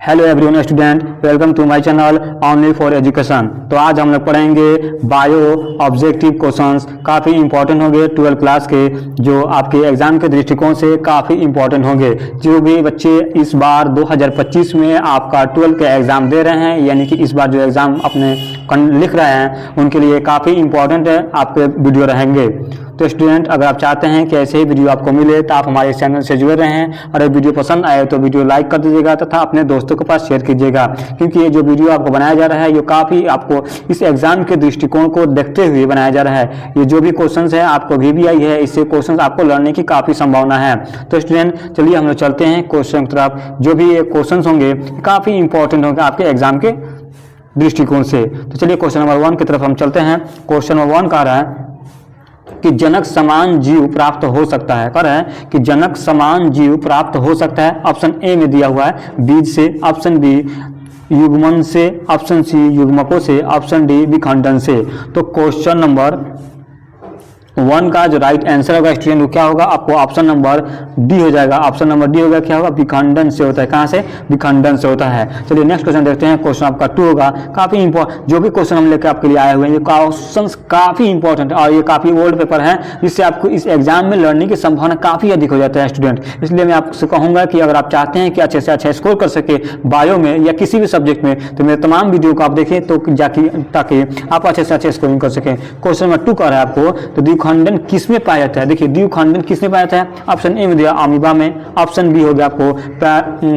Hello everyone student, welcome to my channel only for education. तो आज हम लोग पढ़ेंगे बायो ऑब्जेक्टिव क्वेश्चंस। काफ़ी इंपॉर्टेंट होंगे 12 क्लास के, जो आपके एग्जाम के दृष्टिकोण से काफ़ी इंपॉर्टेंट होंगे। जो भी बच्चे इस बार 2025 में आपका 12 के एग्ज़ाम दे रहे हैं, यानी कि इस बार जो एग्ज़ाम अपने लिख रहे हैं, उनके लिए काफ़ी इंपॉर्टेंट है आपके वीडियो रहेंगे। तो स्टूडेंट, अगर आप चाहते हैं कि ऐसे ही वीडियो आपको मिले तो आप हमारे चैनल से जुड़े रहें, और अगर वीडियो पसंद आए तो वीडियो लाइक कर दीजिएगा तथा अपने दोस्तों के पास शेयर कीजिएगा, क्योंकि ये जो वीडियो आपको बनाया जा रहा है ये काफ़ी आपको इस एग्जाम के दृष्टिकोण को देखते हुए बनाया जा रहा है। ये जो भी क्वेश्चंस है आपको भी आई है, इससे क्वेश्चंस आपको लड़ने की काफ़ी संभावना है। तो स्टूडेंट, चलिए हम लोग चलते हैं क्वेश्चन की तरफ। जो भी ये क्वेश्चन होंगे काफ़ी इंपॉर्टेंट होंगे आपके एग्जाम के दृष्टिकोण से। तो चलिए क्वेश्चन नंबर 1 की तरफ हम चलते हैं। क्वेश्चन नंबर 1 कह रहा है कि जनक समान जीव प्राप्त हो सकता है। कह रहा है कि जनक समान जीव प्राप्त हो सकता है। ऑप्शन ए में दिया हुआ है बीज से, ऑप्शन बी युग्मन से, ऑप्शन सी युग्मकों से, ऑप्शन डी विखंडन से। तो क्वेश्चन नंबर 1 का जो राइट आंसर होगा स्टूडेंट वो क्या होगा, आपको ऑप्शन नंबर डी हो जाएगा। ऑप्शन नंबर डी होगा, क्या होगा, विखंडन से होता है। कहाँ से? विखंडन से होता है। चलिए नेक्स्ट क्वेश्चन देखते हैं। क्वेश्चन आपका 2 होगा। काफी इंपॉर्टेंट जो भी क्वेश्चन हम लेकर आपके लिए आए हुए हैं, ये क्वेश्चन काफी इंपॉर्टेंट और ये काफी ओल्ड पेपर है, जिससे आपको इस एग्जाम में लड़ने की संभावना काफी अधिक हो जाता है स्टूडेंट। इसलिए मैं आपसे कहूंगा कि अगर आप चाहते हैं कि अच्छे से अच्छा स्कोर कर सके बायो में या किसी भी सब्जेक्ट में, तो मेरे तमाम वीडियो को आप देखें तो जाके ताकि आप अच्छे से अच्छे स्कोरिंग कर सकें। क्वेश्चन नंबर 2 का है आपको, तो द्विखंडन किसमें पाया जाता है? देखिए, द्विखंडन किसमें पाया जाता है? ऑप्शन ए में दिया अमीबा में, ऑप्शन बी हो गया आपको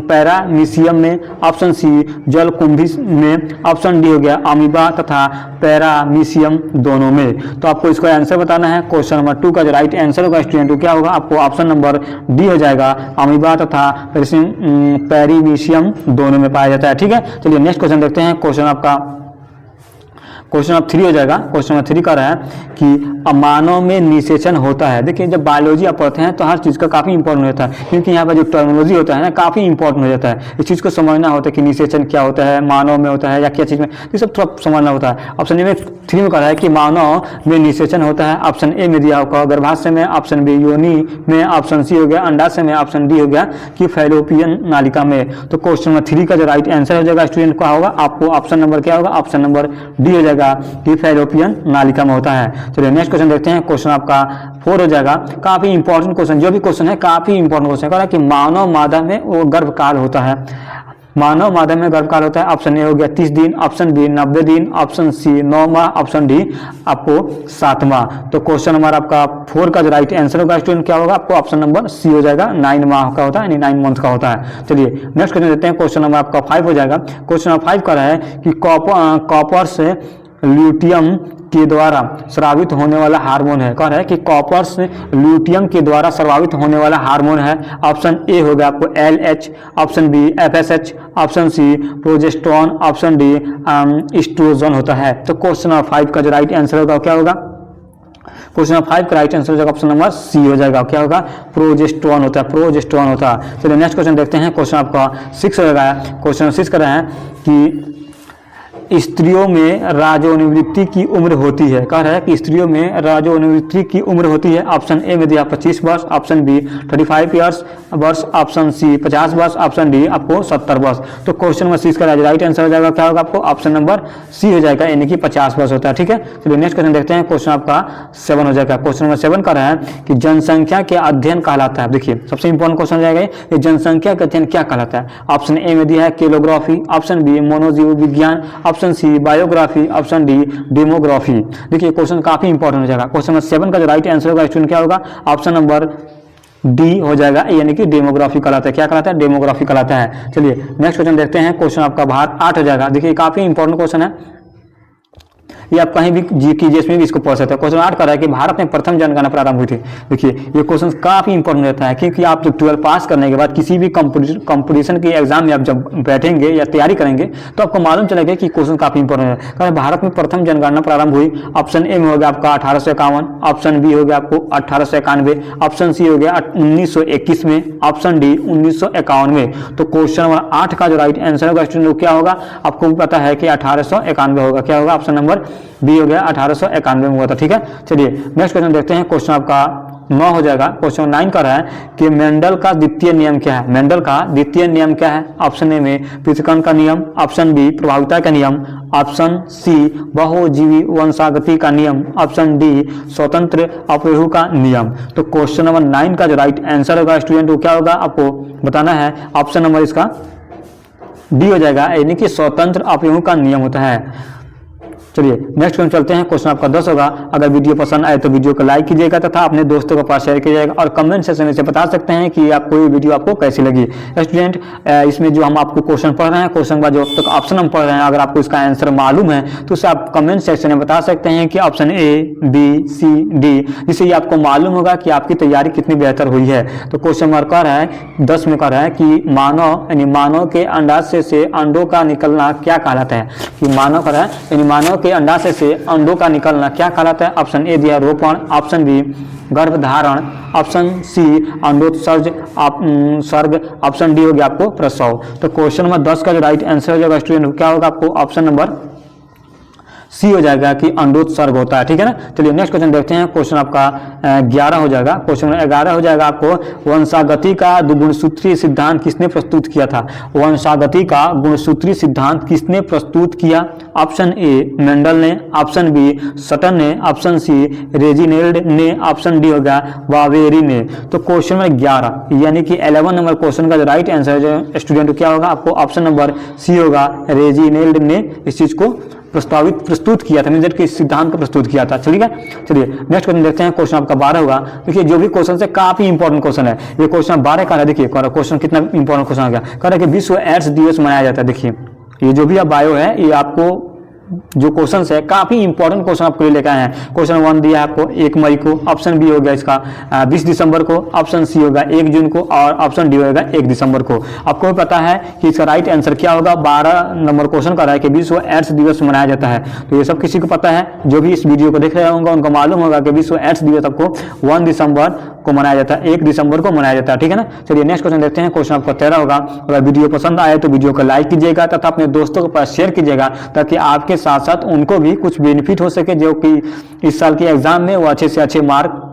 पैरामीशियम में, ऑप्शन सी जलकुंभी में, ऑप्शन डी हो गया अमीबा तथा पैरामीशियम दोनों में। तो आपको इसका आंसर बताना है। क्वेश्चन नंबर 2 का जो राइट आंसर होगा स्टूडेंट, क्या होगा, आपको ऑप्शन नंबर डी हो जाएगा, अमीबा तथा पैरामीशियम दोनों में पाया जाता है। ठीक है, चलिए नेक्स्ट क्वेश्चन देखते हैं। क्वेश्चन आपका क्वेश्चन नंबर 3 हो जाएगा। क्वेश्चन नंबर 3 का रहा है कि मानव में निषेचन होता है। देखिए, जब बायोलॉजी आप पढ़ते हैं तो हर चीज़ का काफ़ी इंपॉर्टेंट होता है, क्योंकि यहाँ पर जो टर्मिनोलॉजी होता है ना, काफ़ी इंपॉर्टेंट हो जाता है। इस चीज़ को समझना होता है कि निषेचन क्या होता है, मानव में होता है या क्या चीज़ में, ये सब थोड़ा समझना होता है। ऑप्शन ए में 3 में कहा है कि मानव में निषेचन होता है। ऑप्शन ए में दिया होगा गर्भाशय में, ऑप्शन बी योनि में, ऑप्शन सी हो गया अंडाशय में, ऑप्शन डी हो गया कि फैलोपियन नालिका में। तो क्वेश्चन नंबर 3 का जो राइट आंसर हो जाएगा स्टूडेंट क्या होगा, आपको ऑप्शन नंबर क्या होगा, ऑप्शन नंबर डी हो जाएगा कि फैलोपियन नालिका में होता है। चलिए नेक्स्ट क्वेश्चन देखते हैं। क्वेश्चन आपका 4 हो जाएगा। काफी इंपॉर्टेंट क्वेश्चन, जो भी क्वेश्चन है काफी इंपॉर्टेंट क्वेश्चन है कि मानव मादा में वो गर्भकाल होता है। मानव मादा में गर्भकाल होता है। ऑप्शन ए हो गया 30 दिन, ऑप्शन बी 90 दिन, ऑप्शन सी 9 माह, ऑप्शन डी आपको 7 माह। तो क्वेश्चन नंबर आपका 4 का जो राइट आंसर होगा स्टूडेंट क्या होगा, आपको ऑप्शन नंबर सी हो जाएगा, 9 माह का होता है, यानी 9 मंथ का होता है। चलिए नेक्स्ट क्वेश्चन देते हैं। क्वेश्चन नंबर आपका 5 हो जाएगा। क्वेश्चन नंबर 5 का है कि कॉपर से ल्यूटियम के द्वारा स्रावित होने वाला हार्मोन है। कह रहा है कि कॉपर से ल्यूटियम के द्वारा स्रावित होने वाला हार्मोन है। ऑप्शन ए होगा आपको LH, option B FSH, option C progesterone, option D estrogen होता है। तो क्वेश्चन नंबर 5 का जो राइट आंसर होगा क्या होगा, क्वेश्चन नंबर 5 का राइट आंसर हो जाएगा ऑप्शन नंबर सी हो जाएगा, क्या होगा, प्रोजेस्टेरोन होता है, प्रोजेस्टेरोन होता है। चलिए नेक्स्ट क्वेश्चन देखते हैं। क्वेश्चन आपका 6 हो जाएगा। क्वेश्चन 6 कर रहे हैं कि स्त्रियों में राजोनिवृत्ति की उम्र होती है। कह रहा है कि स्त्रियों में राजोनिवृत्ति की उम्र होती है। ऑप्शन ए में दिया 25 वर्ष, ऑप्शन बी 35 वर्ष, ऑप्शन सी 50 वर्ष, ऑप्शन डी आपको 70 वर्ष। तो क्वेश्चन नंबर 6 का राइट आंसर हो जाएगा क्या होगा, आपको ऑप्शन नंबर सी हो जाएगा, यानी कि 50 वर्ष होता है। ठीक है, चलिए नेक्स्ट क्वेश्चन देखते हैं। क्वेश्चन आपका 7 हो जाएगा। क्वेश्चन नंबर 7 का रहा है कि जनसंख्या के अध्ययन कहलाता है। देखिए, सबसे इंपॉर्टेंट क्वेश्चन हो जाएगा ये, जनसंख्या का अध्ययन क्या कहलाता है। ऑप्शन ए में दिया है केलोग्राफी, ऑप्शन बी मोनोजीव विज्ञान, option C biography, option D demography. देखिए, क्वेश्चन काफी इंपॉर्टेंट हो जाएगा। क्वेश्चन नंबर 7 का जो राइट आंसर होगा स्टूडेंट क्या होगा, ऑप्शन नंबर डी हो जाएगा, यानी कि डेमोग्राफी कहलाता है। क्या कहलाता है? डेमोग्राफी कहलाता है। चलिए नेक्स्ट क्वेश्चन देखते हैं। क्वेश्चन आपका बाहर 8 हो जाएगा। देखिए, काफी इंपॉर्टेंट क्वेश्चन है, ये आप कहीं भी जीके में भी इसको पढ़ सकते हैं। क्वेश्चन 8 कर रहा है कि भारत में प्रथम जनगणना प्रारंभ हुई थी। देखिए, ये क्वेश्चन काफी इंपॉर्टेंट रहता है, क्योंकि आप जब 12 पास करने के बाद किसी भी कंपटीशन के एग्जाम में आप जब बैठेंगे या तैयारी करेंगे तो आपको मालूम चलेगा कि क्वेश्चन काफी इंपॉर्टेंट है। कारण भारत में प्रथम जनगणना प्रारंभ हुई। ऑप्शन ए में हो गया आपका 1851, ऑप्शन बी हो गया आपको 1891, ऑप्शन सी हो गया 1921 में, ऑप्शन डी 1951 में। तो क्वेश्चन नंबर 8 का जो राइट आंसर होगा स्टूडेंट क्या होगा, आपको भी पता है कि 1891 होगा। क्या होगा, ऑप्शन नंबर बी हो गया 1891 में हुआ था। ठीक है, चलिए नेक्स्ट क्वेश्चन देखते हैं। क्वेश्चन आपका 9 हो जाएगा। क्वेश्चन 9 का रहा है कि मेंडल का द्वितीय नियम क्या है। मेंडल का द्वितीय नियम क्या है? ऑप्शन ए में पृथक्करण का नियम, ऑप्शन बी प्रभाविता का नियम, ऑप्शन सी बहुजीवी वंशागति का नियम, ऑप्शन डी स्वतंत्र अपरूह का नियम। तो क्वेश्चन नंबर 9 का जो राइट आंसर होगा स्टूडेंट वो क्या होगा आपको बताना है। ऑप्शन नंबर इसका डी हो जाएगा, यानी कि स्वतंत्र अपरूह का नियम होता है। चलिए नेक्स्ट क्वेश्चन चलते हैं। क्वेश्चन आपका 10 होगा। अगर वीडियो पसंद आए तो वीडियो को लाइक कीजिएगा तथा अपने दोस्तों के पास शेयर कीजिएगा और कमेंट सेक्शन में से बता सकते हैं कि आपको ये वीडियो आपको कैसी लगी। स्टूडेंट इसमें जो हम आपको क्वेश्चन पढ़ रहे हैं, क्वेश्चन के बाद जो अब तक ऑप्शन हम पढ़ रहे हैं, अगर आपको इसका आंसर मालूम है तो उसे आप कमेंट सेक्शन में बता सकते हैं कि option A, B, C, D, जिससे ये आपको मालूम होगा कि आपकी तैयारी कितनी बेहतर हुई है। तो क्वेश्चन नंबर का रहा है 10 में का रहा है कि मानव यानी मानव के अंडाशय से अंडों का निकलना क्या कहलाता है। कि मानव का रहा है यानी मानव के अंडाशय से अंडों का निकलना क्या कहलाता है। ऑप्शन ए दिया रोपण, ऑप्शन बी गर्भधारण, ऑप्शन सी अंडोत्सर्ग, ऑप्शन डी हो गया आपको प्रसव। तो क्वेश्चन नंबर 10 का जो राइट आंसर हो जाएगा स्टूडेंट क्या होगा आपको ऑप्शन नंबर सी हो जाएगा कि अंडोत्सर्ग होता है। ठीक है ना। चलिए नेक्स्ट क्वेश्चन देखते हैं। क्वेश्चन आपका 11 हो जाएगा। क्वेश्चन 11 हो जाएगा आपको वंशागति का गुणसूत्रीय सिद्धांत किसने प्रस्तुत किया था। वंशागति का गुणसूत्रीय सिद्धांत किसने प्रस्तुत किया। ऑप्शन ए मेंडल ने, ऑप्शन बी सटन ने, ऑप्शन सी रेजिनेल्ड ने, ऑप्शन डी हो गया वावेरी ने। तो क्वेश्चन नंबर 11 यानी कि 11 नंबर क्वेश्चन का जो राइट आंसर स्टूडेंट क्या होगा आपको ऑप्शन नंबर सी होगा, रेजिनेल्ड ने इस चीज को प्रस्तुत किया था, मीन्स कि सिद्धांत को प्रस्तुत किया था। चलिए नेक्स्ट क्वेश्चन देखते हैं। क्वेश्चन आपका 12 होगा। देखिए जो भी क्वेश्चन है काफी इंपॉर्टेंट क्वेश्चन है। ये क्वेश्चन 12 का है। देखिए क्वेश्चन कितना इंपॉर्टेंट क्वेश्चन आ गया। कह रहा है कि विश्व एड्स दिवस मनाया जाता है। देखिए ये जो भी आप बायो है ये आपको जो क्वेश्चन है काफी इंपॉर्टेंट क्वेश्चन आपको लेकर आए हैं। क्वेश्चन 1 दिया है आपको 1 मई को, ऑप्शन बी हो गया इसका 20 दिसंबर को, ऑप्शन सी होगा 1 जून को और ऑप्शन डी होगा 1 दिसंबर को। आपको भी पता है कि इसका राइट आंसर क्या होगा। 12 नंबर क्वेश्चन का रहा है कि विश्व एड्स दिवस मनाया जाता है। तो ये सब किसी को पता है, जो भी इस वीडियो को देख रहे होंगे उनको मालूम होगा कि विश्व एड्स दिवस आपको 1 दिसंबर को मनाया जाता है, 1 दिसंबर को मनाया जाता है। ठीक है ना। चलिए नेक्स्ट क्वेश्चन देखते हैं। क्वेश्चन आपका 13 होगा। अगर वीडियो पसंद आए तो वीडियो को लाइक कीजिएगा तथा अपने दोस्तों के पास शेयर कीजिएगा ताकि आपके साथ साथ उनको भी कुछ बेनिफिट हो सके, जो कि इस साल के एग्जाम में वो अच्छे से अच्छे मार्क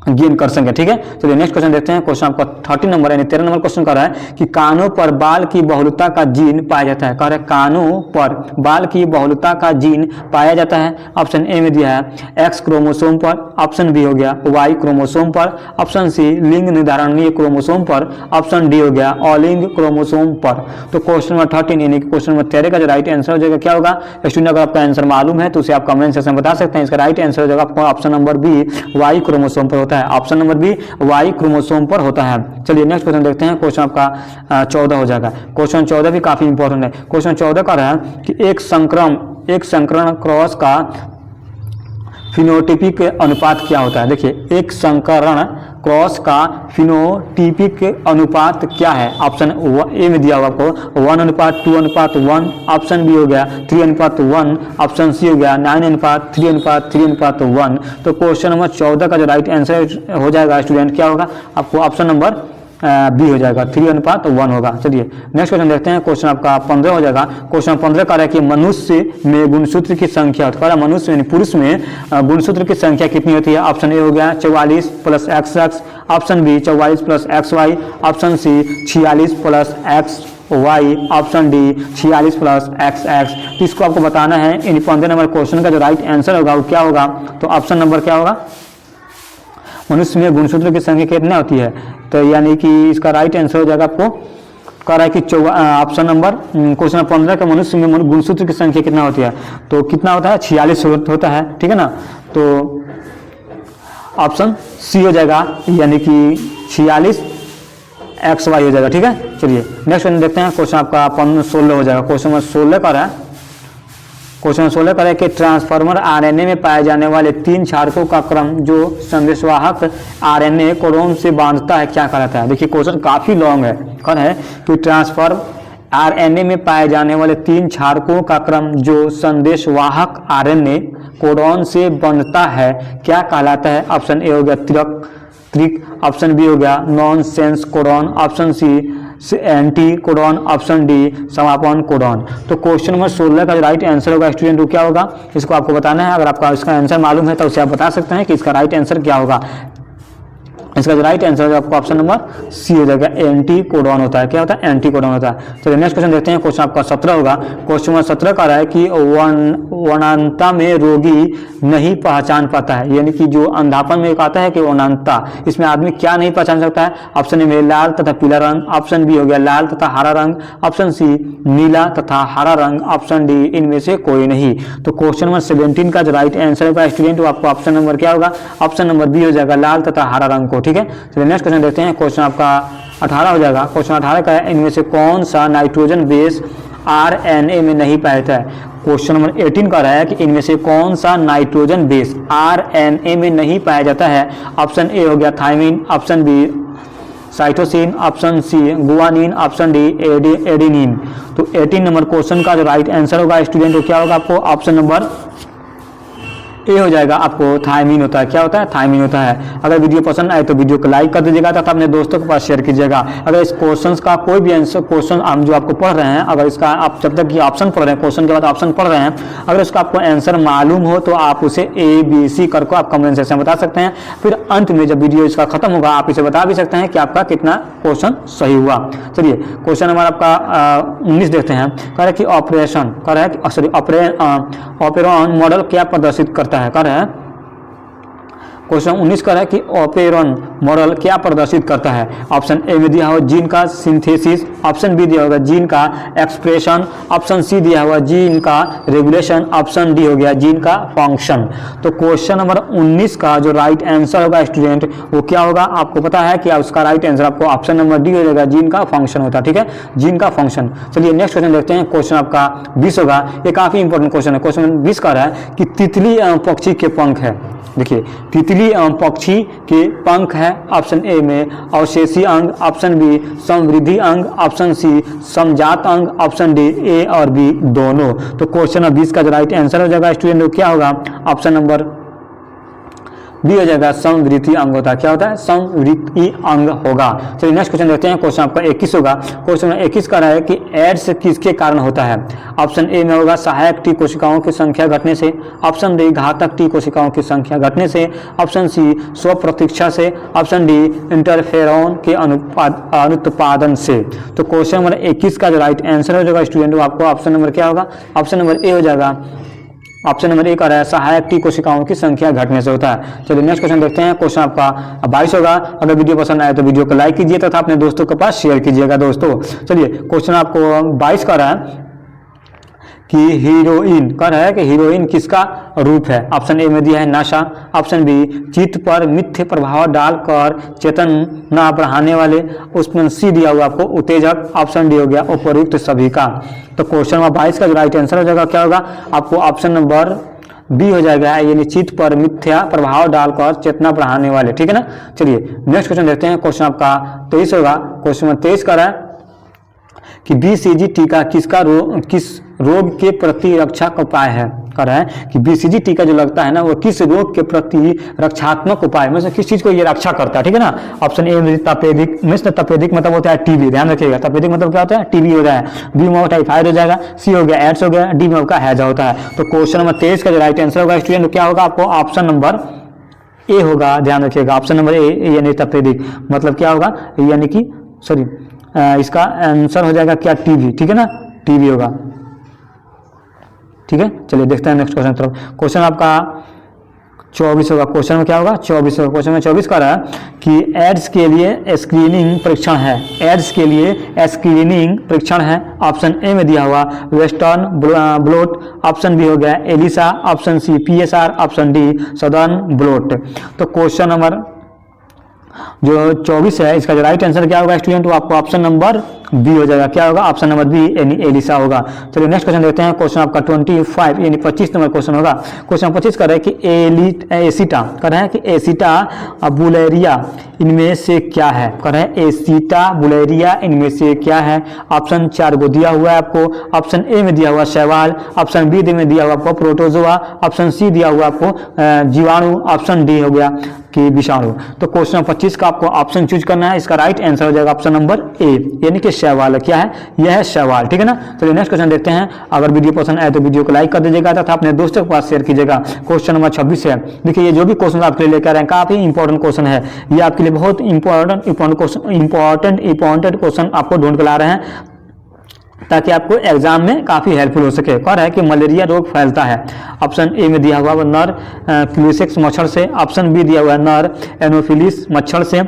गेन कर सके। ठीक है। चलिए नेक्स्ट क्वेश्चन देखते हैं। क्वेश्चन आपका 30 नंबर यानी 13 नंबर क्वेश्चन कर रहा है कि कानों पर बाल की बहुलता का जीन पाया जाता है। कह रहा है कानों पर बाल की बहुलता का जीन पाया जाता है। ऑप्शन ए में दिया है एक्स क्रोमोसोम पर, ऑप्शन बी हो गया वाई क्रोमोसोम पर, ऑप्शन सी लिंग निर्धारणीय क्रोमोसोम पर, ऑप्शन डी हो गया अलिंग क्रोमोसोम पर। तो क्वेश्चन नंबर 13 यानी कि क्वेश्चन नंबर 13 का जो राइट आंसर हो जाएगा क्या होगा। स्टूडेंट अगर आपका आंसर मालूम है तो उसे आप कमेंट सेक्शन में बता सकते हैं। इसका राइट आंसर हो जाएगा आपको option number B Y chromosome पर होता है। Option number B Y chromosome पर होता है। चलिए नेक्स्ट क्वेश्चन देखते हैं। क्वेश्चन आपका 14 हो जाएगा। क्वेश्चन 14 भी काफी इंपॉर्टेंट है। क्वेश्चन 14 का रहा है कि एक संकरण क्रॉस का फिनोटाइपिक अनुपात क्या होता है। देखिए एक संकरण क्रॉस का फिनोटाइपिक अनुपात क्या है। ऑप्शन ए में दिया हुआ आपको 1:2:1, ऑप्शन बी हो गया 3:1, ऑप्शन सी हो गया 9:3:3:1। तो क्वेश्चन नंबर 14 का जो राइट आंसर हो जाएगा स्टूडेंट क्या होगा आपको ऑप्शन नंबर बी हो जाएगा 3:1 होगा। चलिए नेक्स्ट क्वेश्चन देखते हैं। क्वेश्चन आपका 15 हो जाएगा। क्वेश्चन 15 का रहा है कि मनुष्य में गुणसूत्र की संख्या होती है। मनुष्य यानी पुरुष में गुणसूत्र की संख्या कितनी होती है। ऑप्शन ए हो गया 44 + XX, option B 44 + XY, option C 46 + XY, option D 46 + XX। तो इसको आपको बताना है। इन 15 नंबर क्वेश्चन का जो राइट आंसर होगा वो क्या होगा। तो ऑप्शन नंबर क्या होगा, मनुष्य में गुणसूत्र की संख्या कितनी होती है। तो यानी कि इसका राइट आंसर हो जाएगा आपको कह रहा है कि ऑप्शन नंबर क्वेश्चन 15 का मनुष्य में गुणसूत्र की संख्या कितना होती है। तो कितना होता है 46 होता है। ठीक है ना। तो ऑप्शन सी हो जाएगा यानी कि 46 XY हो जाएगा। ठीक है। चलिए नेक्स्ट क्वेश्चन देखते हैं। क्वेश्चन आपका 16 हो जाएगा। क्वेश्चन नंबर 16 का रहा है। क्वेश्चन 16 करें कि ट्रांसफार्मर आरएनए में पाए जाने वाले 3 क्षारकों का क्रम जो संदेशवाहक आरएनए कोडोन से बांधता है क्या कहलाता है। देखिए क्वेश्चन काफी लॉन्ग है। कौन है कि ट्रांसफार्मर आरएनए में पाए जाने वाले 3 क्षारकों का क्रम जो संदेशवाहक आरएनए कोडोन से बांधता है क्या कहलाता है। ऑप्शन ए हो गया त्रिक, ऑप्शन बी हो गया nonsense codon, option C anticodon, option D समापन कोडॉन। तो क्वेश्चन नंबर 16 का जो राइट आंसर होगा स्टूडेंट वो क्या होगा, इसको आपको बताना है। अगर आपका इसका आंसर मालूम है तो उसे आप बता सकते हैं कि इसका राइट आंसर क्या होगा। इसका जो राइट आंसर होगा आपको ऑप्शन नंबर सी हो जाएगा, एंटी कोडॉन होता है। क्या होता है? एंटी कोडॉन होता है। चलिए नेक्स्ट क्वेश्चन देखते हैं। क्वेश्चन आपका 17 होगा। क्वेश्चन नंबर 17 का रहा है कि वनांता में रोगी नहीं पहचान पाता है, यानी कि जो अंधापन में एक आता है कि वनांता, इसमें आदमी क्या नहीं पहचान सकता है? ऑप्शन ए में लाल तथा पीला रंग, ऑप्शन बी हो गया लाल तथा हरा रंग, ऑप्शन सी नीला तथा हरा रंग, ऑप्शन डी इनमें से कोई नहीं। तो क्वेश्चन नंबर 17 का जो राइट आंसर होगा स्टूडेंट वो आपको ऑप्शन नंबर क्या होगा? ऑप्शन नंबर बी हो जाएगा, लाल तथा हरा रंग को। ठीक है, चलिए नेक्स्ट क्वेश्चन देखते हैं। क्वेश्चन आपका 18 हो जाएगा। क्वेश्चन 18 का है, इनमें से कौन सा नाइट्रोजन बेस RNA में नहीं पाया जाता है? क्वेश्चन नंबर 18 का रहा है कि इनमें से कौन सा नाइट्रोजन बेस RNA में नहीं पाया जाता है? ऑप्शन ए हो गया thymine, option B cytosine, option C guanine, option D adenine. तो 18 नंबर क्वेश्चन का जो राइट आंसर होगा स्टूडेंट वो क्या होगा? आपको ऑप्शन नंबर ए हो जाएगा, आपको थायमिन होता है। क्या होता है? थायमिन होता है। अगर वीडियो पसंद आए तो वीडियो को लाइक कर दीजिएगा तथा अपने दोस्तों के पास शेयर कीजिएगा। अगर इस क्वेश्चन का कोई भी आंसर क्वेश्चन हम जो आपको पढ़ रहे हैं, अगर इसका आप जब तक ये ऑप्शन पढ़ रहे हैं, क्वेश्चन के बाद ऑप्शन पढ़ रहे हैं, अगर उसका आपको आंसर मालूम हो तो आप उसे ABC करके आप कमेंट सेक्शन में बता सकते हैं। फिर अंत में जब वीडियो इसका खत्म होगा आप इसे बता भी सकते हैं कि आपका कितना क्वेश्चन सही हुआ। चलिए क्वेश्चन नंबर आपका 19 देखते हैं। कह रहा है कि ऑपरेशन कर रहा है कि सॉरी ऑपेरॉन मॉडल क्या प्रदर्शित करता है? कर रहा है क्वेश्चन 19 का है कि ऑपेरॉन मॉडल क्या प्रदर्शित करता है? ऑप्शन ए में दिया हुआ जीन का सिंथेसिस, ऑप्शन बी दिया होगा जीन का एक्सप्रेशन, ऑप्शन सी दिया हुआ जीन का रेगुलेशन, ऑप्शन डी हो गया जीन का फंक्शन। तो क्वेश्चन नंबर 19 का जो राइट आंसर होगा स्टूडेंट वो क्या होगा? आपको पता है कि उसका राइट आंसर आपको ऑप्शन नंबर डी हो जाएगा, जीन का फंक्शन होता है। ठीक है, जीन का फंक्शन। चलिए नेक्स्ट क्वेश्चन देखते हैं। क्वेश्चन आपका 20 होगा। ये काफी इंपॉर्टेंट क्वेश्चन है। क्वेश्चन 20 का रहा है कि तितली एवं पक्षी के पंख है। देखिए तितली एवं पक्षी के पंख है। ऑप्शन ए में अवशेषी अंग, ऑप्शन बी समवृद्धि अंग, ऑप्शन सी समजात अंग, ऑप्शन डी ए और बी दोनों। तो क्वेश्चन नंबर 20 का जो राइट आंसर हो जाएगा स्टूडेंट क्या होगा? ऑप्शन नंबर बी हो जाएगा, समवृद्धि अंग होता है। क्या होता है? समवृद्धि अंग होगा। चलिए नेक्स्ट क्वेश्चन देखते हैं। क्वेश्चन आपका 21 होगा। क्वेश्चन 21 का रहा है कि एड्स किसके कारण होता है? ऑप्शन ए में होगा सहायक टी कोशिकाओं की संख्या घटने से, ऑप्शन डी घातक टी कोशिकाओं की संख्या घटने से, ऑप्शन सी स्वप्रतीक्षा से, ऑप्शन डी इंटरफेरॉन के अनुत्पादन से। तो क्वेश्चन नंबर 21 का जो राइट आंसर हो जाएगा स्टूडेंट वो आपको ऑप्शन नंबर क्या होगा? ऑप्शन नंबर ए हो जाएगा। ऑप्शन नंबर ए का रहा है सहायक टी कोशिकाओं की संख्या घटने से होता है। चलिए नेक्स्ट क्वेश्चन देखते हैं। क्वेश्चन आपका 22 होगा। अगर वीडियो पसंद आए तो वीडियो को लाइक कीजिए तथा अपने दोस्तों के पास शेयर कीजिएगा दोस्तों। चलिए क्वेश्चन आपको 22 का रहा है कि हीरोइन का रहा है कि हीरोइन किसका रूप है? ऑप्शन ए में दिया है नशा, ऑप्शन बी चित्त पर मिथ्य प्रभाव डालकर चेतना बढ़ाने वाले, उसमें सी दिया हुआ आपको उत्तेजक, ऑप्शन डी हो गया उपयुक्त सभी का। तो क्वेश्चन नंबर 22 का जो राइट आंसर हो जाएगा क्या होगा? आपको ऑप्शन नंबर बी हो जाएगा, यानी चित्त पर मिथ्या प्रभाव डालकर चेतना बढ़ाने वाले। ठीक है ना। चलिए नेक्स्ट क्वेश्चन देखते हैं। क्वेश्चन आपका 23 होगा। क्वेश्चन नंबर 23 का रहा है कि BCG टीका किस रोग के प्रति रक्षा का उपाय है? कर रहा है कि BCG टीका जो लगता है ना वो किस रोग के प्रति रक्षात्मक उपाय में से किस चीज को ये रक्षा करता है? ठीक है ना। ऑप्शन ए में तपेदिक, तपेदिक मतलब होता है टीबी, ध्यान रखिएगा। तपेदिक मतलब क्या होता है? टीबी हो जाए। बी में टाइफाइड हो जाएगा, सी हो गया एड्स हो गया, डी में आपका हैजा होता है। तो क्वेश्चन नंबर 23 का जो राइट आंसर होगा स्टूडेंट क्या होगा? आपको ऑप्शन नंबर ए होगा, ध्यान रखिएगा। ऑप्शन नंबर ए यानी तपेदिक मतलब क्या होगा? यानी कि सॉरी इसका आंसर हो जाएगा क्या? टीबी। ठीक है ना, टीबी होगा। ठीक है, चलिए देखते हैं नेक्स्ट क्वेश्चन तरफ। क्वेश्चन आपका 24 होगा। क्वेश्चन में क्या होगा? 24 होगा। क्वेश्चन में 24 का रहा है कि एड्स के लिए स्क्रीनिंग परीक्षण है। एड्स के लिए स्क्रीनिंग परीक्षण है। ऑप्शन ए में दिया हुआ वेस्टर्न ब्लोट, ऑप्शन बी हो गया ELISA, option C PSR, option D Southern blot. तो क्वेश्चन नंबर जो 24 है इसका जो राइट आंसर क्या होगा स्टूडेंट? वो आपको ऑप्शन नंबर बी हो जाएगा। क्या होगा? ऑप्शन नंबर बी यानी एलिसा होगा। चलिए नेक्स्ट क्वेश्चन देखते हैं। क्वेश्चन आपका 25 यानी 25 नंबर क्वेश्चन होगा। क्वेश्चन 25 कर रहा है कि एसिटा कर रहा है कि एसिटा बुलेरिया इनमें से क्या है? कर रहा है एसिटा बुलेरिया इनमें से क्या है? ऑप्शन 4 को दिया हुआ है आपको। ऑप्शन ए में दिया हुआ शैवाल, ऑप्शन बी में दिया हुआ आपको प्रोटोजोआ, ऑप्शन सी दिया हुआ आपको जीवाणु, ऑप्शन डी हो गया कि विषाणु। तो क्वेश्चन 25 का आपको ऑप्शन चूज करना है। इसका राइट आंसर हो जाएगा ऑप्शन नंबर ए, यानी कि शैवाल। क्या है? यह है शैवाल, ठीक है ना। चलिए नेक्स्ट क्वेश्चन देखते हैं। अगर वीडियो पसंद आए तो वीडियो को लाइक कर दीजिएगा तथा अपने दोस्तों के पास शेयर कीजिएगा। क्वेश्चन नंबर 26 है। देखिए ये जो भी क्वेश्चन आपके लिए लेकर आए हैं काफी इंपॉर्टेंट क्वेश्चन है, ये आपके लिए बहुत इंपॉर्टेंट क्वेश्चन आपको ढूंढ कर ला रहे हैं ताकि आपको एग्जाम में काफी हेल्पफुल हो सके। कह रहा है कि मलेरिया रोग फैलता है। ऑप्शन ए में दिया हुआ है नर क्लूसेक्स मच्छर से, ऑप्शन बी दिया हुआ है नर एनोफिलिस मच्छर से,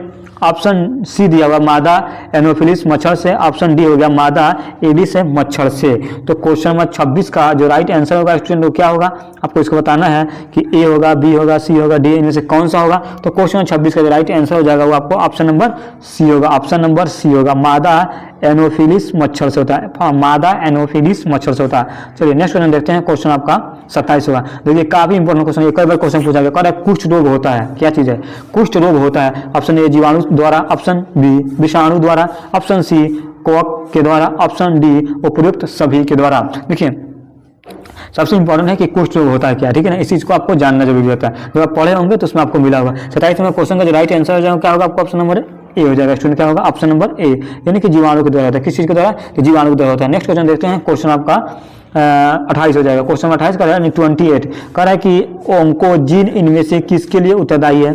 ऑप्शन सी दिया हुआ मादा एनोफिलिस मच्छर से, ऑप्शन डी हो गया मादा एडिस मच्छर से। तो क्वेश्चन नंबर 26 का जो राइट आंसर होगा स्टूडेंट वो क्या होगा, आपको इसको बताना है कि ए होगा, बी होगा, सी होगा, डी, इनमें से कौन सा होगा। तो क्वेश्चन नंबर 26 का जो राइट आंसर हो जाएगा वो आपको ऑप्शन नंबर सी होगा। ऑप्शन नंबर सी होगा, मादा एनोफिलिस मच्छर से होता है, मादा एनोफिलिस मच्छर से होता है। चलिए नेक्स्ट क्वेश्चन देखते हैं। क्वेश्चन आपका 27 होगा। देखिए काफी इंपॉर्टेंट क्वेश्चन, कई बार क्वेश्चन पूछा गया। कह रहा है कुष्ठ रोग होता है, क्या चीज है? कुष्ठ रोग होता है। ऑप्शन ए जीवाणु द्वारा, ऑप्शन बी विषाणु द्वारा, ऑप्शन सी कवक के द्वारा, ऑप्शन डी उपयुक्त सभी के द्वारा। देखिए सबसे इंपॉर्टेंट है कि कुष्ठ रोग होता है क्या, ठीक है ना। इस चीज को आपको जानना जरूरी होता है। जब आप पढ़े होंगे तो उसमें आपको मिला होगा। 27 में क्वेश्चन का जो राइट आंसर हो जाएगा क्या होगा, आपको ऑप्शन नंबर ए हो जाएगा। स्टूडेंट क्या होगा? ऑप्शन नंबर ए, यानी कि जीवाणु के द्वारा होता है। किस चीज के द्वारा? कि जीवाणु के द्वारा होता है। नेक्स्ट क्वेश्चन देखते हैं। क्वेश्चन आपका 28 हो जाएगा। क्वेश्चन 28 का है 28 कह रहा है कि ओंकोजीन इनमें से किसके लिए उत्तरदायी है?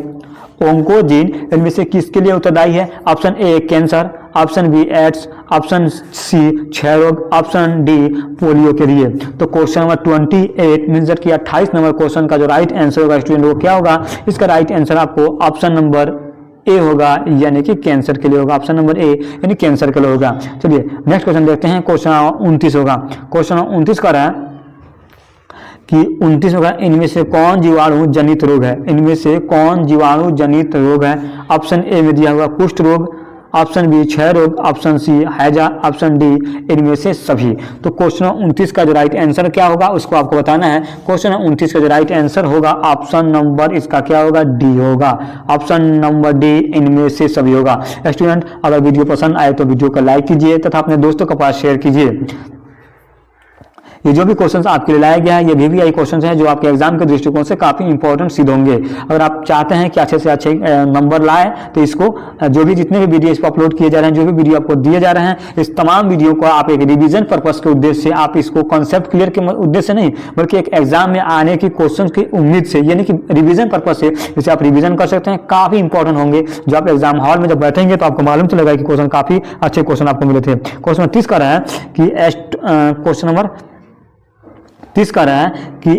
ओंकोजीन इनमें से किसके लिए उत्तरदायी है? Option A cancer, option B AIDS, option C क्षय रोग, ऑप्शन डी पोलियो के लिए। तो क्वेश्चन नंबर 28 मीन्स कि 28 नंबर क्वेश्चन का जो राइट आंसर होगा स्टूडेंट वो क्या होगा? इसका राइट आंसर आपको ऑप्शन नंबर ए होगा, यानी कि कैंसर के लिए होगा। ऑप्शन नंबर ए यानी कैंसर के लिए होगा। चलिए नेक्स्ट क्वेश्चन देखते हैं। क्वेश्चन 29 होगा। क्वेश्चन 29 का रहा है कि 29 होगा, इनमें से कौन जीवाणु जनित रोग है? इनमें से कौन जीवाणु जनित रोग है? ऑप्शन ए में दिया हुआ कुष्ठ रोग, ऑप्शन बी क्षय रोग, ऑप्शन सी हैजा, ऑप्शन डी इनमें से सभी। तो क्वेश्चन 29 का जो राइट आंसर क्या होगा उसको आपको बताना है। क्वेश्चन 29 का जो राइट आंसर होगा ऑप्शन नंबर इसका क्या होगा? डी होगा। ऑप्शन नंबर डी इनमें से सभी होगा। स्टूडेंट अगर वीडियो पसंद आए तो वीडियो को लाइक कीजिए तथा अपने दोस्तों के पास शेयर कीजिए। ये जो भी क्वेश्चंस आपके लिए लाया गया है ये VVI क्वेश्चंस हैं जो आपके एग्जाम के दृष्टिकोण से काफी इंपॉर्टेंट सिद्ध होंगे। अगर आप चाहते हैं कि अच्छे से अच्छे नंबर लाए तो इसको जो भी जितने भी वीडियो इस पर अपलोड किए जा रहे हैं, जो भी वीडियो आपको दिए जा रहे हैं, इस तमाम वीडियो को आप एक रिवीजन पर्पस के उद्देश्य से, आप इसको कॉन्सेप्ट क्लियर के उद्देश्य से नहीं बल्कि एक एग्जाम में आने की क्वेश्चन की उम्मीद से, यानी कि रिविजन पर्पज से इसे आप रिविजन कर सकते हैं। काफी इंपॉर्टेंट होंगे जो आप एग्जाम हॉल में जब बैठेंगे तो आपको मालूम चलेगा कि क्वेश्चन काफी अच्छे क्वेश्चन आपको मिले थे। क्वेश्चन 30 का रहा है कि क्वेश्चन नंबर 30 का रहा है कि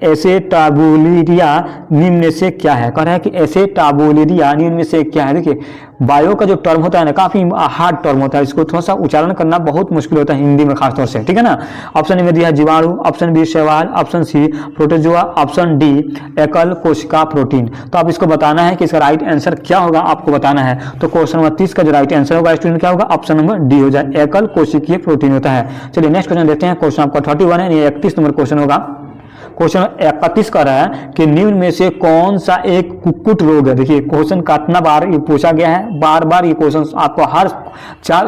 एसेटाबुलिरिया निम्न से क्या है? कह रहा है कि एसेटाबुलिरिया निम्न से क्या है? देखिए बायो का जो टर्म होता है ना काफी हार्ड टर्म होता है, इसको थोड़ा सा उच्चारण करना बहुत मुश्किल होता है हिंदी में खासतौर से, ठीक है ना। ऑप्शन ए में दिया जीवाणु, ऑप्शन बी शैवाल, option C protozoa, option D एकल कोशिका प्रोटीन। तो आप इसको बताना है कि इसका राइट आंसर क्या होगा, आपको बताना है। तो क्वेश्चन नंबर 30 का जो राइट आंसर होगा स्टूडेंट क्या होगा? ऑप्शन नंबर डी हो जाए, एकल कोशिकीय प्रोटीन होता है। चलिए नेक्स्ट क्वेश्चन देखते हैं। क्वेश्चन आपका 31 है, ये 31 नंबर क्वेश्चन होगा। क्वेश्चन 31 का रहा है कि निम्न में से कौन सा एक कुक्कुट रोग है? देखिए क्वेश्चन कितना बार ये पूछा गया है, बार बार ये क्वेश्चन आपको हर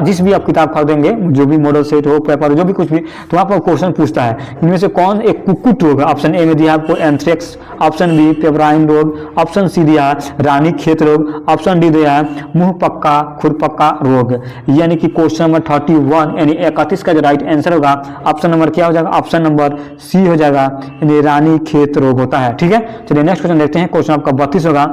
जिस भी आप किताब खरीदेंगे, जो भी मॉडल सेट हो, पेपर हो, जो भी कुछ भी, तो आपको क्वेश्चन पूछता है इनमें से कौन एक कुक्कुट रोग है। ऑप्शन ए में दिया आपको एंथ्रेक्स, ऑप्शन बी पेब्राइन रोग, ऑप्शन सी दिया रानीखेत रोग, ऑप्शन डी दिया मुंह पक्का खुरपक्का रोग। यानी कि क्वेश्चन नंबर 31 यानी 31 का जो राइट आंसर होगा ऑप्शन नंबर क्या हो जाएगा? ऑप्शन नंबर सी हो जाएगा, रानीखेत रोग होता है, ठीक है। चलिए नेक्स्ट क्वेश्चन देखते हैं। क्वेश्चन आपका 32 होगा।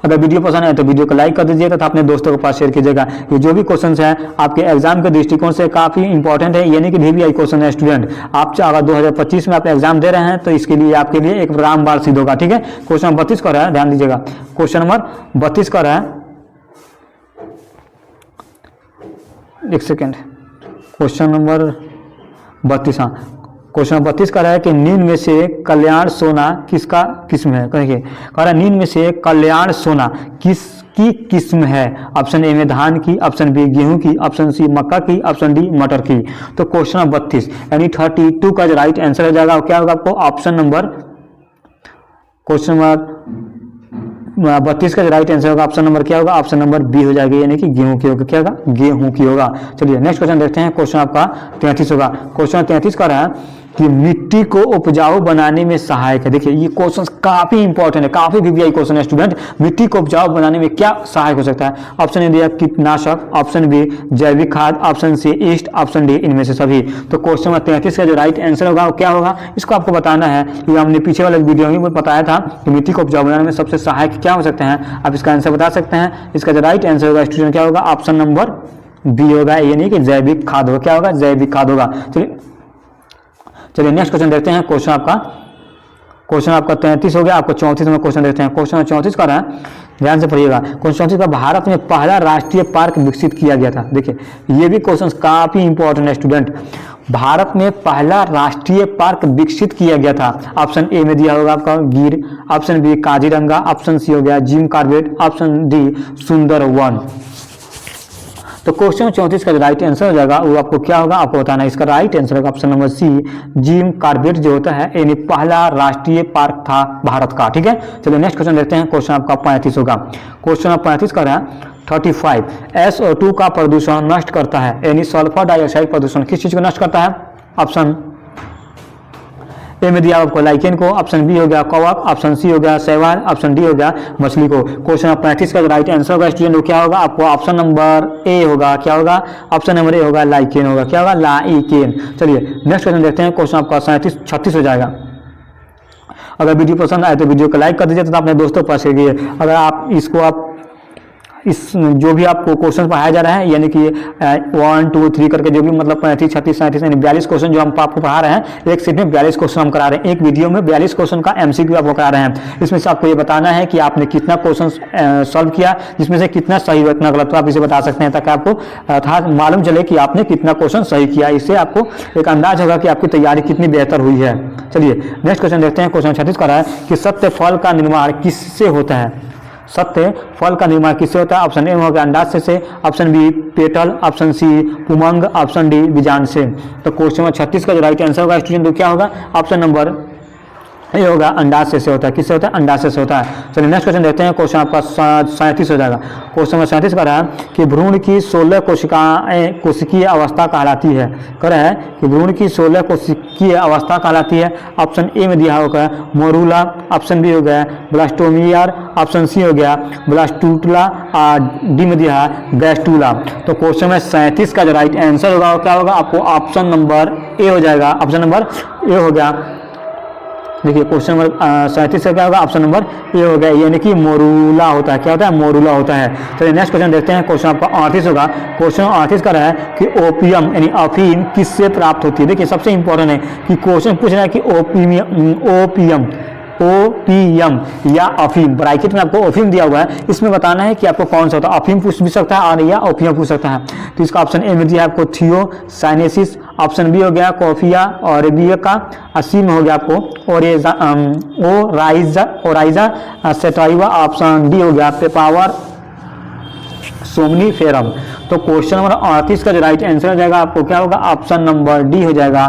अगर वीडियो पसंद आए तो वीडियो को लाइक कर दीजिएगा तथा अपने दोस्तों के पास शेयर कीजिएगा। ये जो भी क्वेश्चंस हैं आपके एग्जाम के दृष्टिकोण से काफी इंपॉर्टेंट है, यानी कि VVI क्वेश्चन है स्टूडेंट। आप अगर 2025 में आप एग्जाम दे रहे हैं तो इसके लिए आपके लिए एक रामबाण सिद्ध होगा, ठीक है। क्वेश्चन 32 का रहा है, ध्यान दीजिएगा। क्वेश्चन नंबर 32 का रहा है, एक सेकेंड, क्वेश्चन नंबर 32, हाँ क्वेश्चन 32 का रहा है कि निम्न में से कल्याण सोना किसका किस्म है? कहिए कह रहा है निम्न में से कल्याण सोना किसकी किस्म है? ऑप्शन ए में धान की, ऑप्शन बी गेहूं की, ऑप्शन सी मक्का की, ऑप्शन डी मटर की। तो क्वेश्चन नंबर 32 यानी 32 का जो राइट आंसर हो जाएगा क्या होगा? आपको ऑप्शन नंबर, क्वेश्चन नंबर 32 का जो राइट आंसर होगा ऑप्शन नंबर क्या होगा? ऑप्शन नंबर बी हो जाएगा, यानी कि गेहूं की होगा। क्या होगा? गेहूं की होगा। चलिए नेक्स्ट क्वेश्चन देखते हैं। क्वेश्चन आपका 33 होगा। क्वेश्चन 33 का रहा है कि मिट्टी को उपजाऊ बनाने में सहायक है। देखिए ये क्वेश्चन काफी इंपॉर्टेंट है, काफी वीवीआई क्वेश्चन है स्टूडेंट। मिट्टी को उपजाऊ बनाने में क्या सहायक हो सकता है? ऑप्शन ए दिया कीटनाशक, ऑप्शन बी जैविक खाद, option C yeast, option D इनमें से सभी। तो क्वेश्चन नंबर 33 का जो राइट आंसर होगा वो क्या होगा, इसको आपको बताना है। कि हमने पीछे वाले वीडियो में बताया था कि मिट्टी को उपजाऊ बनाने में सबसे सहायक क्या हो सकते हैं, आप इसका आंसर बता सकते हैं। इसका जो राइट आंसर होगा स्टूडेंट क्या होगा, ऑप्शन नंबर बी होगा, ये नहीं कि जैविक खाद होगा। क्या होगा, जैविक खाद होगा। चलिए नेक्स्ट क्वेश्चन देखते हैं। क्वेश्चन आपका 33 हो गया, आपको 34 में क्वेश्चन देखते हैं। क्वेश्चन 34 का रहा है, ध्यान से पढ़िएगा। क्वेश्चन 34 का भारत में पहला राष्ट्रीय पार्क विकसित किया गया था। देखिए ये भी क्वेश्चन काफी इंपॉर्टेंट है स्टूडेंट। भारत में पहला राष्ट्रीय पार्क विकसित किया गया था। ऑप्शन ए में दिया होगा आपका Gir, option B Kaziranga, option C हो गया Jim Corbett, option D Sundarban. तो क्वेश्चन 34 का जो राइट आंसर हो जाएगा वो आपको क्या होगा, आपको बताना है। इसका राइट आंसर होगा option number C Jim Corbett जो होता है यानी पहला राष्ट्रीय पार्क था भारत का। ठीक है, चलिए नेक्स्ट क्वेश्चन देखते हैं। क्वेश्चन आपका 35 होगा। क्वेश्चन आप 35 का रहा है 35 SO2 का प्रदूषण नष्ट करता है यानी सल्फर डाइऑक्साइड प्रदूषण किस चीज को नष्ट करता है? ऑप्शन ए में दिया आपको लाइकेन को, ऑप्शन बी हो गया कवक, ऑप्शन सी हो गया शैवाल, ऑप्शन डी हो गया मछली को। क्वेश्चन 35 का राइट आंसर होगा स्टूडेंट वो क्या होगा, आपको ऑप्शन नंबर ए होगा। क्या होगा, ऑप्शन नंबर ए होगा लाइकेन होगा। क्या होगा, लाइकेन। चलिए नेक्स्ट क्वेश्चन देखते हैं। क्वेश्चन आपका 36 हो जाएगा। अगर वीडियो पसंद आए तो वीडियो को लाइक कर दीजिए तथा अपने दोस्तों को शेयर कीजिए। अगर आप इसको इस जो भी आपको क्वेश्चन पढ़ाया जा रहा है यानी कि 1 2 3 करके जो भी मतलब 35 36 37 यानी 42 क्वेश्चन जो हम आपको पढ़ा रहे हैं, एक सेट में 42 क्वेश्चन हम करा रहे हैं। एक वीडियो में 42 क्वेश्चन का MCQ आपको करा रहे हैं। इसमें से आपको ये बताना है कि आपने कितना क्वेश्चन सॉल्व किया, जिसमें से कितना सही हुआ कितना गलत। तो आप इसे बता सकते हैं ताकि आपको मालूम चले कि आपने कितना क्वेश्चन सही किया। इससे आपको एक अंदाज होगा कि आपकी तैयारी कितनी बेहतर हुई है। चलिए नेक्स्ट क्वेश्चन देखते हैं। क्वेश्चन 36 का रहा है कि सत्य फल का निर्माण किससे होता है? सत्य फल का निर्माण किससे होता है? ऑप्शन ए होगा अंडाशय से, option B petal, option C पुमंग, ऑप्शन डी बीजांड से। तो क्वेश्चन नंबर 36 का जो राइट आंसर होगा स्टूडेंट तो क्या होगा, ऑप्शन नंबर ये होगा अंडाशय से होता है। किससे होता है? अंडाशय से होता है। चलिए नेक्स्ट क्वेश्चन देखते हैं। क्वेश्चन आपका 37 हो जाएगा। क्वेश्चन नंबर 37 का रहा है कि भ्रूण की 16 कोशिकीय अवस्था कहलाती है। कह रहा है कि भ्रूण की 16 कोशिकीय अवस्था कहलाती है। ऑप्शन ए में दिया होगा मोरूला, ऑप्शन बी हो गया ब्लास्टोमियर, ऑप्शन सी हो गया ब्लास्टूटला और डी में दिया है गैस्टूला। तो क्वेश्चन नंबर 37 का जो राइट आंसर होगा वो क्या होगा, आपको ऑप्शन नंबर ए हो जाएगा। ऑप्शन नंबर ए हो गया। देखिए क्वेश्चन नंबर 37 का क्या होगा, ऑप्शन नंबर ए हो गया यानी कि मोरूला होता है। क्या होता है? मोरूला होता है। चलिए नेक्स्ट क्वेश्चन देखते हैं। क्वेश्चन आपका 38 होगा। क्वेश्चन 38 का रहा है कि ओपियम यानी अफीम किससे प्राप्त होती है? देखिए सबसे इंपॉर्टेंट है कि क्वेश्चन पूछ रहा है कि ओपियम या अफीम, ब्रैकेट में आपको अफीम दिया हुआ है, इसमें बताना है कि आपको कौन सा होता है। अफीम पूछ भी सकता है और या ओपियम पूछ सकता है। तो इसका ऑप्शन ए में दिया है आपको थियोसाइनेसिस, ऑप्शन बी हो गया कॉफिया और बी का, और सी में हो गया आपको ओराइजा सेटाइवा, ऑप्शन डी हो गया पेपावर सोमनीफेरम। तो क्वेश्चन नंबर 38 का जो राइट आंसर हो जाएगा आपको क्या होगा, ऑप्शन नंबर डी हो जाएगा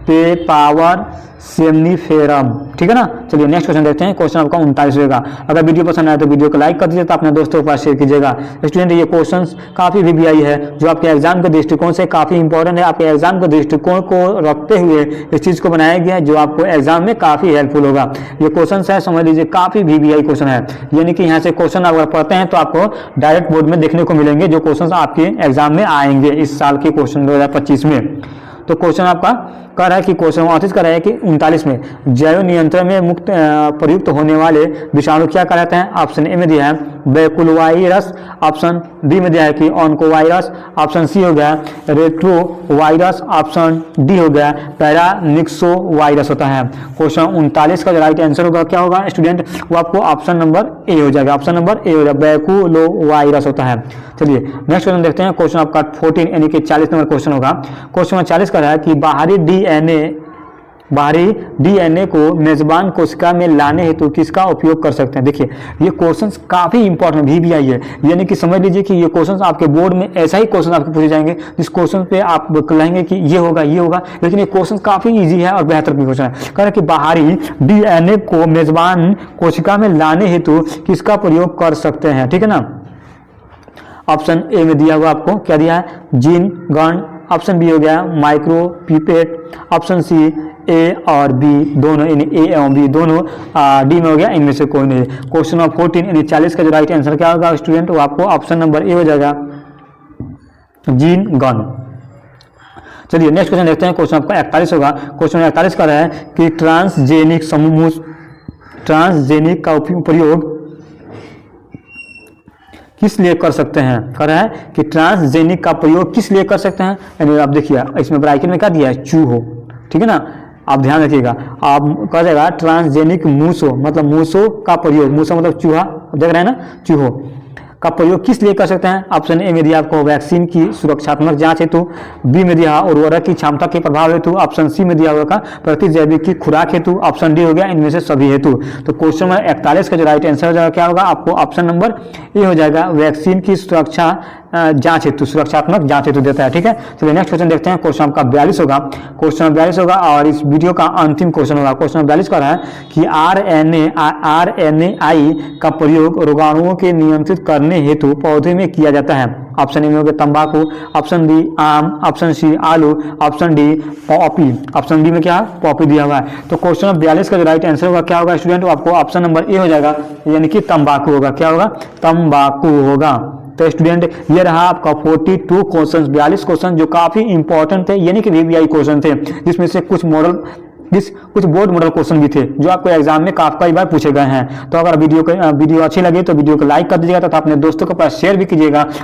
पेपावर सेमनीफेरम। ठीक है ना। चलिए नेक्स्ट क्वेश्चन देखते हैं। क्वेश्चन आपका 39 होगा। अगर वीडियो पसंद आए तो वीडियो को लाइक कर दीजिए तो अपने दोस्तों के पास शेयर कीजिएगा। स्टूडेंट ये क्वेश्चंस काफी वीवीआई है जो आपके एग्जाम के दृष्टिकोण से काफी इंपॉर्टेंट है। आपके एग्जाम के दृष्टिकोण को रखते हुए इस चीज को बनाया गया है जो आपको एग्जाम में काफी हेल्पफुल होगा। ये क्वेश्चन है समझ लीजिए काफी वीवीआई क्वेश्चन है, यानी कि यहाँ से क्वेश्चन अगर पढ़ते हैं तो आपको डायरेक्ट बोर्ड में देखने को मिलेंगे जो क्वेश्चन आपके एग्जाम में आएंगे इस साल के क्वेश्चन 2025 में। तो क्वेश्चन आपका कह रहा है कि क्वेश्चन 38 का रहा है कि 39 में जैव नियंत्रण में मुक्त प्रयुक्त होने वाले विषाणु क्या कहलाते हैं? ऑप्शन ए में दिया है बैकुलवायरस, ऑप्शन बी में दिया है कि ऑनकोवायरस, ऑप्शन सी हो गया रेट्रोवायरस, ऑप्शन डी हो गया पैरानिक्सोवायरस होता है। क्वेश्चन 39 का जो राइट आंसर होगा क्या होगा स्टूडेंट, वो आपको ऑप्शन नंबर ए हो जाएगा। ऑप्शन नंबर ए हो जाएगा, बैकुलोवायरस होता है। चलिए नेक्स्ट क्वेश्चन देखते हैं। क्वेश्चन आपका 14 यानी कि 40 नंबर क्वेश्चन होगा। क्वेश्चन 40 का रहा है कि बाहरी डीएनए को मेजबान कोशिका में लाने हेतु किसका उपयोग कर सकते हैं? देखिए ये क्वेश्चंस काफी इंपॉर्टेंट वीवीआई है, यानी कि समझ लीजिए कि ये क्वेश्चंस आपके बोर्ड में ऐसा ही क्वेश्चन आपको पूछे जाएंगे जिस क्वेश्चन पे आप कहेंगे कि ये होगा, लेकिन ये क्वेश्चन काफी इजी है और बेहतर भी क्वेश्चन है। कह रहे कि बाहरी डीएनए को मेजबान कोशिका में लाने हेतु किसका प्रयोग कर सकते हैं? ठीक है ना। ऑप्शन ए में दिया हुआ आपको क्या दिया है, जीन गन, ऑप्शन बी हो गया माइक्रो पिपेट, ऑप्शन सी ए और बी दोनों, यानी ए एवं बी दोनों डी में हो गया, इनमें से कोई नहीं। क्वेश्चन नंबर 14 यानी 40 का जो राइट आंसर क्या होगा स्टूडेंट, वो आपको ऑप्शन नंबर ए हो जाएगा, जीन गन। चलिए नेक्स्ट क्वेश्चन देखते हैं। क्वेश्चन आपका 41 होगा। क्वेश्चन 41 का रहा है कि ट्रांसजेनिक का प्रयोग किस लिए कर सकते हैं। कह रहा है कि ट्रांसजेनिक का प्रयोग किस लिए कर सकते हैं, यानी आप देखिए इसमें ब्रैकेट में क्या दिया है, चूहो, ठीक है ना, आप ध्यान रखिएगा। आप कह जाएगा ट्रांसजेनिक मूसो, मतलब मूसो का प्रयोग, मूसो मतलब चूहा, देख रहे हैं ना, चूहो का प्रयोग किस लिए कर सकते हैं। ऑप्शन ए में दिया आपको वैक्सीन की सुरक्षात्मक जांच हेतु, बी में दिया उर्वरक की क्षमता के प्रभाव हेतु, ऑप्शन सी में दिया होगा प्रतिजैविक की खुराक हेतु, ऑप्शन डी हो गया इनमें से सभी हेतु। तो क्वेश्चन नंबर 41 का जो राइट आंसर हो जाएगा क्या होगा, आपको ऑप्शन नंबर ए हो जाएगा, वैक्सीन की सुरक्षा जांच हेतु, सुरक्षात्मक जांच हेतु देता है। ठीक है, चलिए नेक्स्ट क्वेश्चन देखते हैं। क्वेश्चन आपका 42 होगा। क्वेश्चन 42 होगा और इस वीडियो का अंतिम क्वेश्चन होगा। क्वेश्चन 42 का रहा है कि RNAi का प्रयोग रोगाणुओं के नियंत्रित करने हेतु पौधे में किया जाता है। ऑप्शन ए में हो गया तंबाकू, ऑप्शन बी आम, ऑप्शन सी आलू, option D Poppy, option D में क्या पॉपी दिया हुआ है। तो क्वेश्चन नंबर 42 का जो राइट आंसर होगा क्या होगा स्टूडेंट, आपको ऑप्शन नंबर ए हो जाएगा, यानी कि तंबाकू होगा। क्या होगा, तंबाकू होगा। तो स्टूडेंट ये रहा आपका 42 क्वेश्चन, 42 क्वेश्चन जो काफी इंपॉर्टेंट थे, यानी कि VVI क्वेश्चन थे, जिसमें से कुछ बोर्ड मॉडल क्वेश्चन भी थे जो आपको एग्जाम में कई बार पूछे गए हैं। तो अगर वीडियो अच्छी लगे तो वीडियो को लाइक कर दीजिएगा तथा अपने दोस्तों के पास शेयर भी कीजिएगा।